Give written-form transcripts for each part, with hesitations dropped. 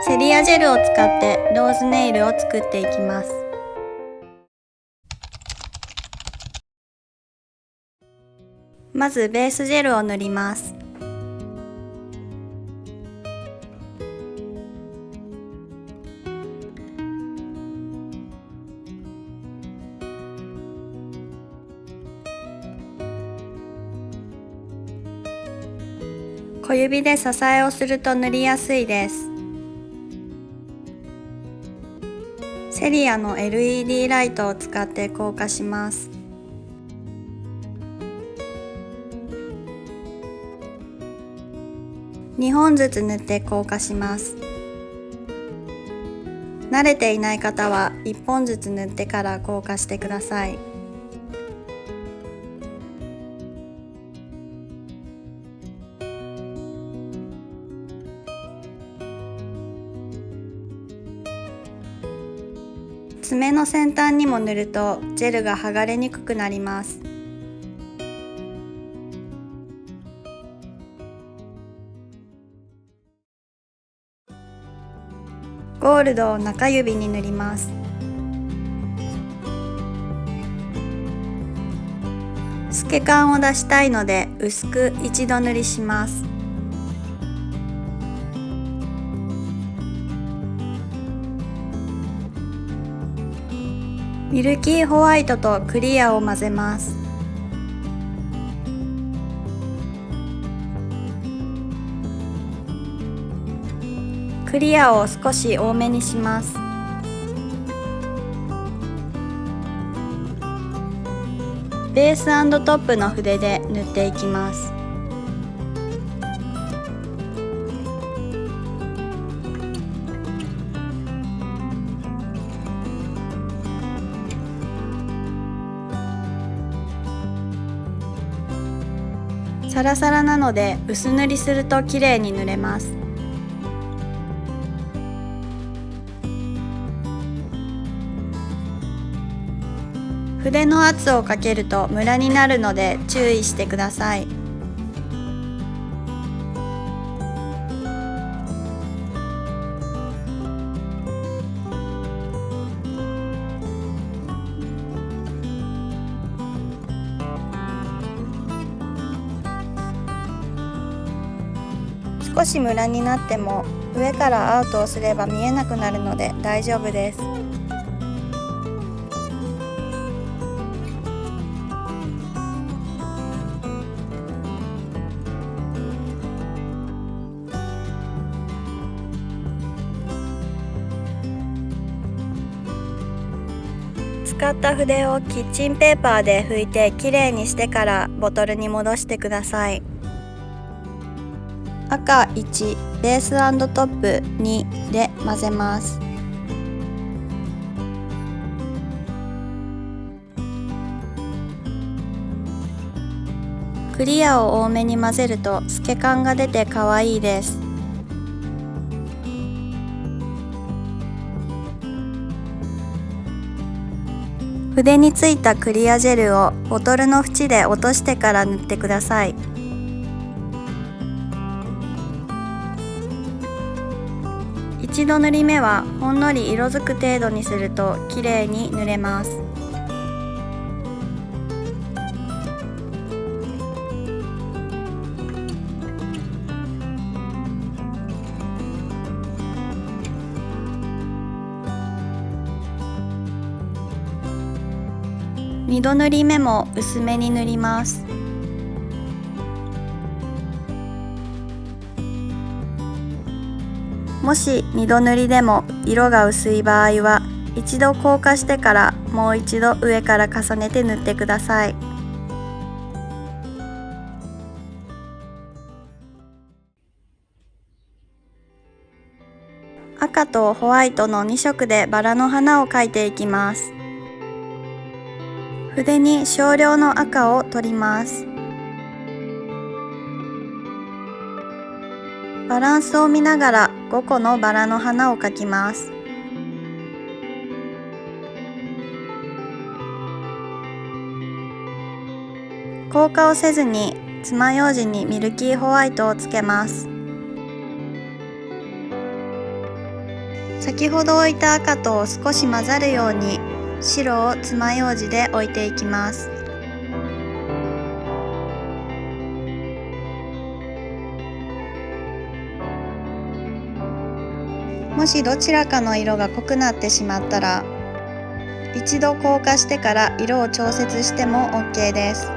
セリアジェルを使ってローズネイルを作っていきます。まずベースジェルを塗ります。小指で支えをすると塗りやすいです。セリアの LED ライトを使って硬化します。2本ずつ塗って硬化します。慣れていない方は1本ずつ塗ってから硬化してください。爪の先端にも塗るとジェルが剥がれにくくなります。ゴールドを中指に塗ります。透け感を出したいので薄く一度塗りします。ミルキーホワイトとクリアを混ぜます。クリアを少し多めにします。ベース&トップの筆で塗っていきます。サラサラなので薄塗りすると綺麗に塗れます。筆の圧をかけるとムラになるので注意してください。少しムラになっても上からアウトをすれば見えなくなるので大丈夫です。使った筆をキッチンペーパーで拭いてきれいにしてからボトルに戻してください。赤1、ベース&トップ2で混ぜます。クリアを多めに混ぜると透け感が出て可愛いです。筆についたクリアジェルをボトルの縁で落としてから塗ってください。一度塗り目はほんのり色づく程度にするときれいに塗れます。二度塗り目も薄めに塗ります。もし二度塗りでも色が薄い場合は一度硬化してからもう一度上から重ねて塗ってください。赤とホワイトの2色でバラの花を描いていきます。筆に少量の赤を取ります。バランスを見ながら5個のバラの花を描きます。硬化をせずに爪楊枝にミルキーホワイトをつけます。先ほど置いた赤と少し混ざるように白を爪楊枝で置いていきます。もしどちらかの色が濃くなってしまったら、一度硬化してから色を調節しても OK です。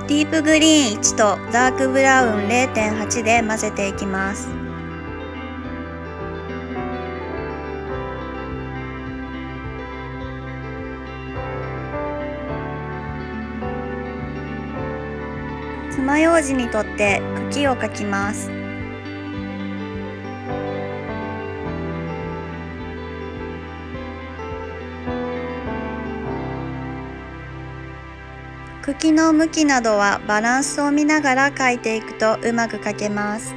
ディープグリーン1とダークブラウン 0.8 で混ぜていきます。爪楊枝にとって茎を描きます。茎の向きなどはバランスを見ながら描いていくとうまく描けます。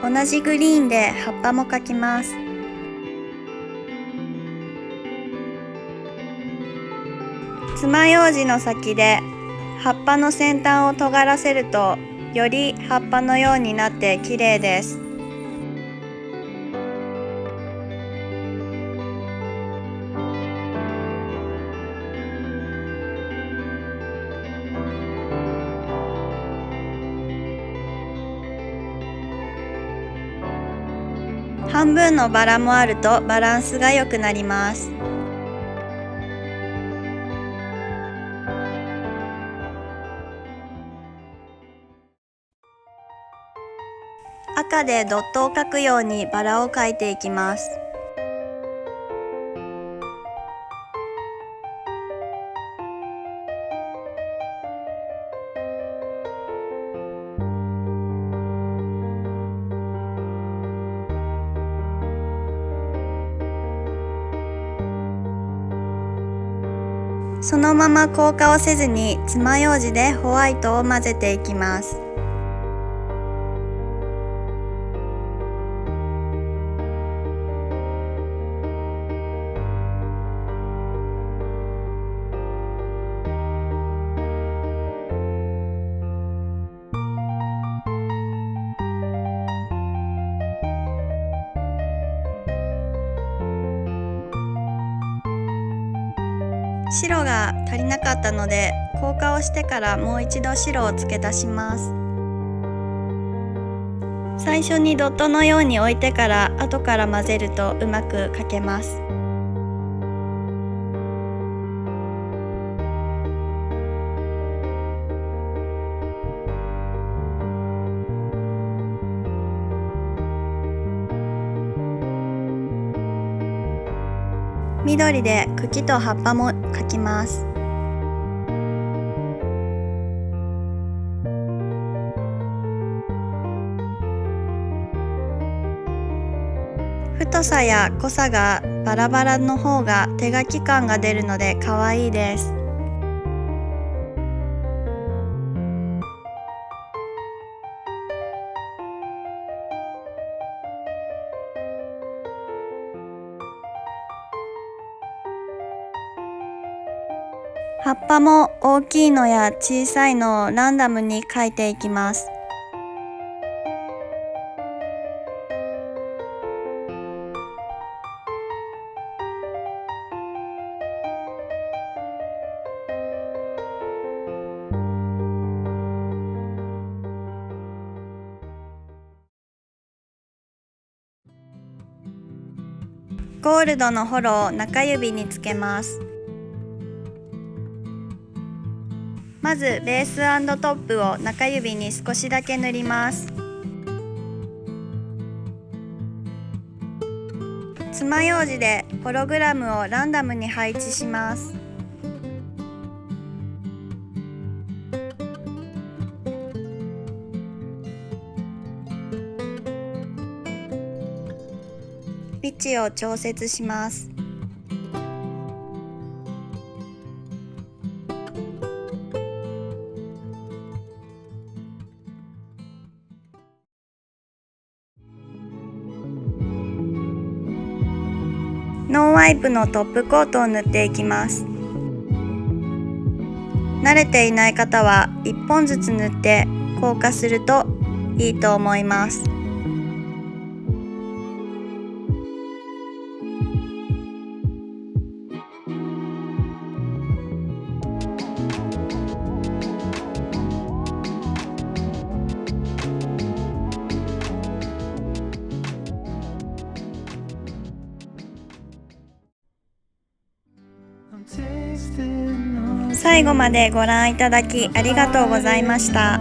同じグリーンで葉っぱも描きます。爪楊枝の先で葉っぱの先端を尖らせるとより葉っぱのようになって綺麗です。半分のバラもあるとバランスが良くなります。赤でドットを描くようにバラを描いていきます。そのまま硬化をせずに爪楊枝でホワイトを混ぜていきます。白が足りなかったので硬化をしてからもう一度白を付け足します。最初にドットのように置いてから後から混ぜるとうまく描けます。緑で茎と葉っぱも描きます。太さや濃さがバラバラの方が手書き感が出るので可愛いです。葉っぱも大きいのや小さいのをランダムに描いていきます。ゴールドのホロを中指につけます。まずベース&トップを中指に少しだけ塗ります。爪楊枝でホログラムをランダムに配置します。位置を調節します。ノンワイプのトップコートを塗っていきます。慣れていない方は1本ずつ塗って硬化するといいと思います。最後までご覧いただきありがとうございました。